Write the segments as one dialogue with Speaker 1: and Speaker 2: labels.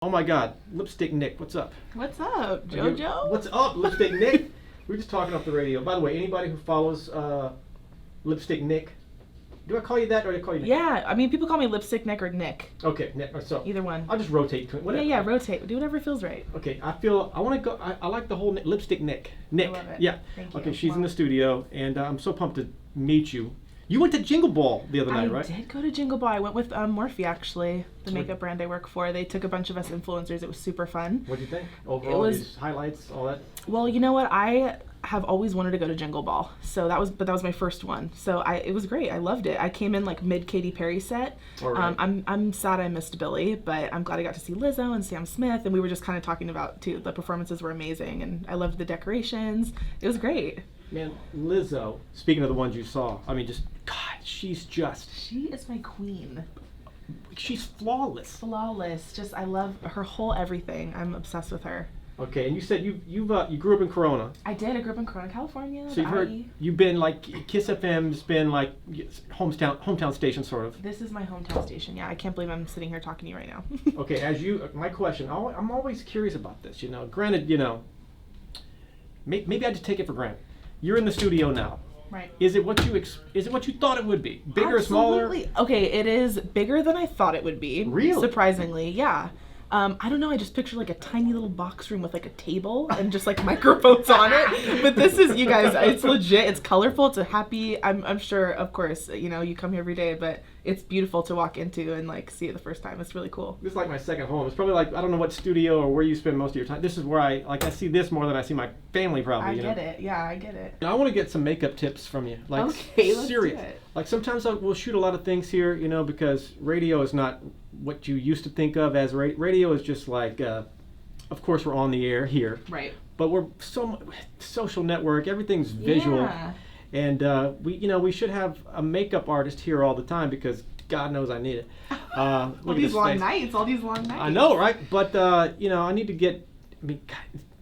Speaker 1: Oh my God, Lipsticknick, what's up?
Speaker 2: What's up, JoJo?
Speaker 1: What's up, Lipsticknick? We were just talking off the radio. By the way, anybody who follows Lipsticknick, do I call you that or do I call you Nick?
Speaker 2: Yeah, I mean, people call me Lipsticknick or Nick.
Speaker 1: Okay, Nick. So
Speaker 2: either one.
Speaker 1: I'll just rotate between whatever.
Speaker 2: Yeah, rotate. Do whatever feels right.
Speaker 1: Okay, I want to go. I like the whole Lipsticknick. Nick.
Speaker 2: I love it.
Speaker 1: Yeah.
Speaker 2: Thank you.
Speaker 1: Okay, she's in the studio, and I'm so pumped to meet you. You went to Jingle Ball the other night, right?
Speaker 2: I did go to Jingle Ball. I went with Morphe, actually, the makeup brand I work for. They took a bunch of us influencers. It was super fun.
Speaker 1: What did you think? Overall, these highlights, all that?
Speaker 2: Well, you know what? I have always wanted to go to Jingle Ball. So that was my first one. So it was great. I loved it. I came in like mid Katy Perry set.
Speaker 1: All right.
Speaker 2: I'm sad I missed Billy, but I'm glad I got to see Lizzo and Sam Smith, and we were just kind of talking about too. The performances were amazing, and I loved the decorations. It was great.
Speaker 1: Man, Lizzo, speaking of the ones you saw, I mean, God, she
Speaker 2: is my queen.
Speaker 1: She's flawless.
Speaker 2: Flawless. Just, I love her whole everything. I'm obsessed with her.
Speaker 1: Okay, and you said you grew up in Corona.
Speaker 2: I did. I grew up in Corona, California.
Speaker 1: So you've been like, Kiss FM's been like hometown station sort of.
Speaker 2: This is my hometown station. Yeah, I can't believe I'm sitting here talking to you right now.
Speaker 1: Okay, my question, I'm always curious about this, Granted, maybe I just take it for granted. You're in the studio now.
Speaker 2: Right.
Speaker 1: Is it what you thought it would be? Bigger,
Speaker 2: Absolutely.
Speaker 1: smaller?
Speaker 2: Okay, it is bigger than I thought it would be.
Speaker 1: Really?
Speaker 2: Surprisingly, yeah. I don't know, I just pictured like a tiny little box room with like a table and just like microphones on it. But this is, you guys, it's legit, it's colorful, it's a happy, I'm sure, of course, you come here every day, but it's beautiful to walk into and like see it the first time. It's really cool.
Speaker 1: This is like my second home. It's probably like, I don't know what studio or where you spend most of your time. This is where I see this more than I see my family probably.
Speaker 2: I get it. Yeah, I get it.
Speaker 1: I want to get some makeup tips from you. Like,
Speaker 2: okay, let's
Speaker 1: serious.
Speaker 2: do it.
Speaker 1: Like sometimes we'll shoot a lot of things here, because radio is not what you used to think of as radio is just like, of course we're on the air here.
Speaker 2: Right.
Speaker 1: But we're social network, everything's visual.
Speaker 2: Yeah.
Speaker 1: And we should have a makeup artist here all the time because God knows I need it.
Speaker 2: All these long nights.
Speaker 1: I know, right? But I need to get.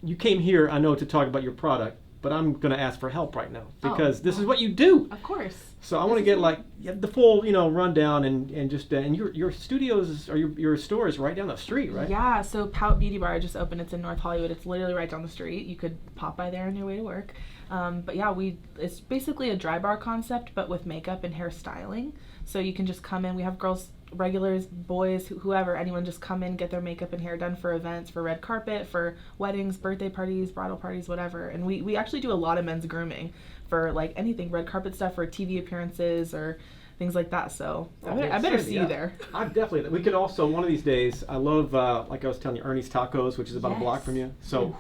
Speaker 1: You came here, I know, to talk about your product, but I'm going to ask for help right now because this is what you do.
Speaker 2: Of course.
Speaker 1: So I want to get the full rundown and just and your studios or your store is right down the street, right?
Speaker 2: Yeah. So Pout Beauty Bar just opened. It's in North Hollywood. It's literally right down the street. You could pop by there on your way to work. But yeah, it's basically a dry bar concept, but with makeup and hair styling. So you can just come in. We have girls, regulars, boys, whoever, anyone just come in, get their makeup and hair done for events, for red carpet, for weddings, birthday parties, bridal parties, whatever. And we actually do a lot of men's grooming for like anything, red carpet stuff, for TV appearances or things like that. So I better see you there.
Speaker 1: I definitely. We could also one of these days. I love like I was telling you, Ernie's Tacos, which is about a block from you. So.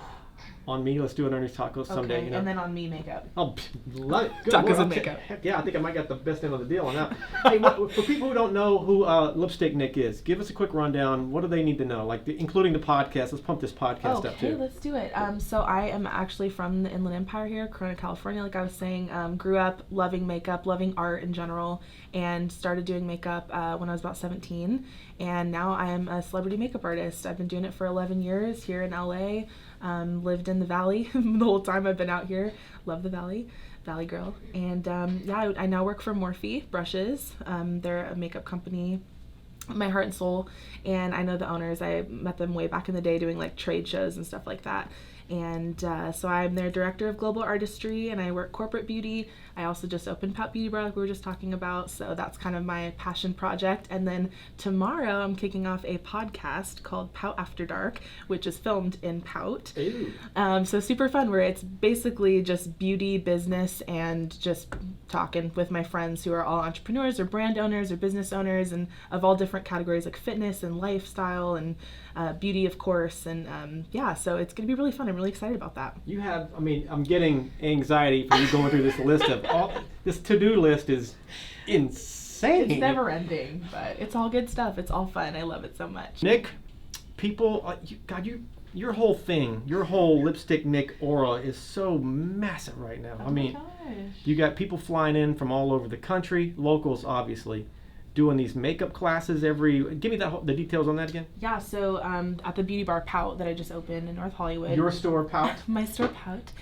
Speaker 1: On me, let's do an Ernie's Tacos someday.
Speaker 2: Okay, and then on me, makeup.
Speaker 1: Oh, love it. Good
Speaker 2: Tacos
Speaker 1: word.
Speaker 2: and makeup.
Speaker 1: Heck yeah, I think I might get the best end of the deal on that. Hey, for people who don't know who Lipsticknick is, give us a quick rundown. What do they need to know? Including the podcast. Let's pump this podcast up too.
Speaker 2: Okay, let's do it. So I am actually from the Inland Empire here, Corona, California. Like I was saying, grew up loving makeup, loving art in general, and started doing makeup when I was about 17. And now I am a celebrity makeup artist. I've been doing it for 11 years here in LA. Lived in the Valley the whole time I've been out here. Love the Valley girl. And I now work for Morphe Brushes. They're a makeup company, my heart and soul. And I know the owners. I met them way back in the day doing like trade shows and stuff like that. And so I'm their director of global artistry, and I work corporate beauty. I also just opened Pout Beauty Bar, like we were just talking about. So that's kind of my passion project. And then tomorrow I'm kicking off a podcast called Pout After Dark, which is filmed in Pout. So super fun, where it's basically just beauty, business, and just talking with my friends who are all entrepreneurs or brand owners or business owners, and of all different categories like fitness and lifestyle and beauty, of course. And so it's going to be really fun. I'm really excited about that.
Speaker 1: I'm getting anxiety from you going through this list of this to-do list is insane.
Speaker 2: It's never ending, but it's all good stuff. It's all fun. I love it so much.
Speaker 1: Nick, people, your whole thing, your whole Lipsticknick aura is so massive right now.
Speaker 2: Oh my gosh.
Speaker 1: You got people flying in from all over the country, locals obviously, doing these makeup classes give me the details on that again.
Speaker 2: Yeah, so at the beauty bar Pout that I just opened in North Hollywood.
Speaker 1: Your store Pout?
Speaker 2: My store Pout.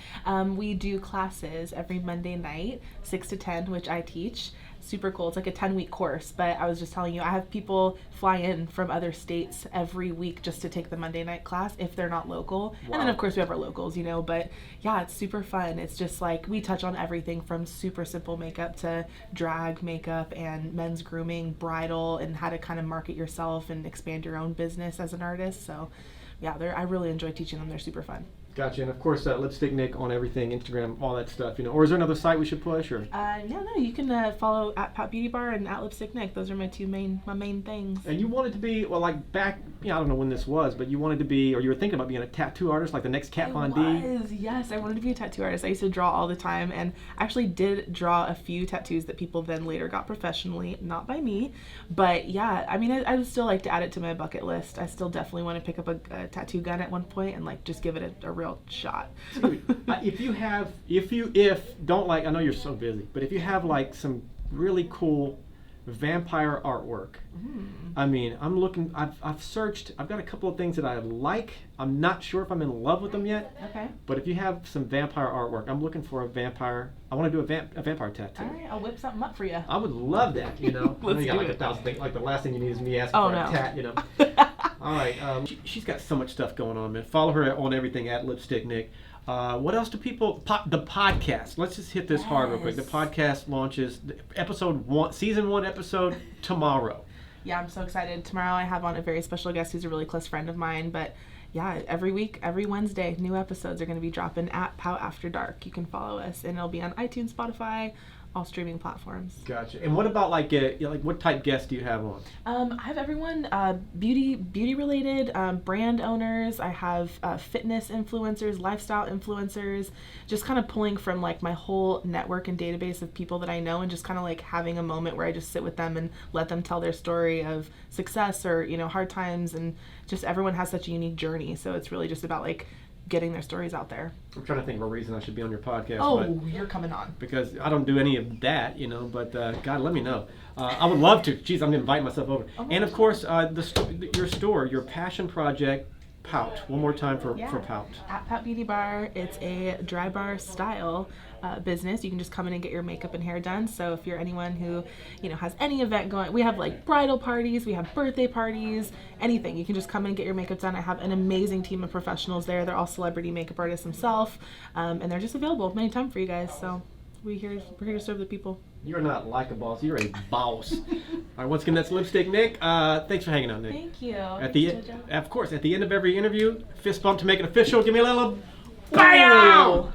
Speaker 2: We do classes every Monday night, 6 to 10, which I teach. super cool. It's like a 10-week course, but I was just telling you, I have people fly in from other states every week just to take the Monday night class if they're not local.
Speaker 1: Wow.
Speaker 2: And then of course we have our locals, you know, but yeah, it's super fun. It's just like we touch on everything from super simple makeup to drag makeup and men's grooming, bridal, and how to kind of market yourself and expand your own business as an artist. So yeah, I really enjoy teaching them. They're super fun.
Speaker 1: Gotcha. And of course, Lipsticknick on everything, Instagram, all that stuff, you know. Or is there another site we should push? Or
Speaker 2: no, you can follow at Pout Beauty Bar and at Lipsticknick. Those are my main things.
Speaker 1: And you wanted to be, well, like back, I don't know when this was, but you wanted to be, or you were thinking about being a tattoo artist, like the next Kat Von D.
Speaker 2: Yes, I wanted to be a tattoo artist. I used to draw all the time, and I actually did draw a few tattoos that people then later got professionally, not by me. But yeah, I mean, I would still like to add it to my bucket list. I still definitely want to pick up a tattoo gun at one point and like just give it a real shot.
Speaker 1: Dude, don't like, I know you're so busy, but if you have like some really cool vampire artwork, I mean, I'm looking, I've searched, I've got a couple of things that I like. I'm not sure if I'm in love with them yet.
Speaker 2: Okay.
Speaker 1: But if you have some vampire artwork, I'm looking for a vampire. I want to do a vampire tattoo.
Speaker 2: All right, I'll whip something up for you.
Speaker 1: I would love that, you know.
Speaker 2: Let's
Speaker 1: you got
Speaker 2: do
Speaker 1: like
Speaker 2: it.
Speaker 1: 1,000 things. Like the last thing you need is me asking for a tat, you know. All right, she's got so much stuff going on, man. Follow her on everything at Lipsticknick. What else do people? The podcast. Let's just hit this hard real quick. The podcast launches season 1 episode tomorrow.
Speaker 2: Yeah, I'm so excited. Tomorrow I have on a very special guest who's a really close friend of mine. But yeah, every week, every Wednesday, new episodes are going to be dropping at Pout After Dark. You can follow us, and it'll be on iTunes, Spotify, all streaming platforms.
Speaker 1: Gotcha. And what about like what type guests do you have on?
Speaker 2: I have everyone beauty related, brand owners. I have fitness influencers, lifestyle influencers, just kind of pulling from like my whole network and database of people that I know, and just kind of like having a moment where I just sit with them and let them tell their story of success or, you know, hard times, and just everyone has such a unique journey. So it's really just about like getting their stories out there.
Speaker 1: I'm trying to think of a reason I should be on your podcast.
Speaker 2: Oh, you're coming on.
Speaker 1: Because I don't do any of that, you know, but God, let me know. I would love to. Jeez, I'm inviting myself over. Oh, and of course, your store, your passion project, Pout. One more time for Pout.
Speaker 2: At Pout Beauty Bar, it's a dry bar style business. You can just come in and get your makeup and hair done. So if you're anyone who, you know, has any event going, we have like bridal parties, we have birthday parties, anything. You can just come in and get your makeup done. I have an amazing team of professionals there. They're all celebrity makeup artists themselves, and they're just available anytime for you guys. So we're here to serve the people.
Speaker 1: You're not like a boss. You're a boss. All right, once again, that's Lipsticknick. Thanks for hanging out, Nick.
Speaker 2: Thank you.
Speaker 1: Of course, at the end of every interview, fist bump to make it official. Give me a little
Speaker 2: Wow!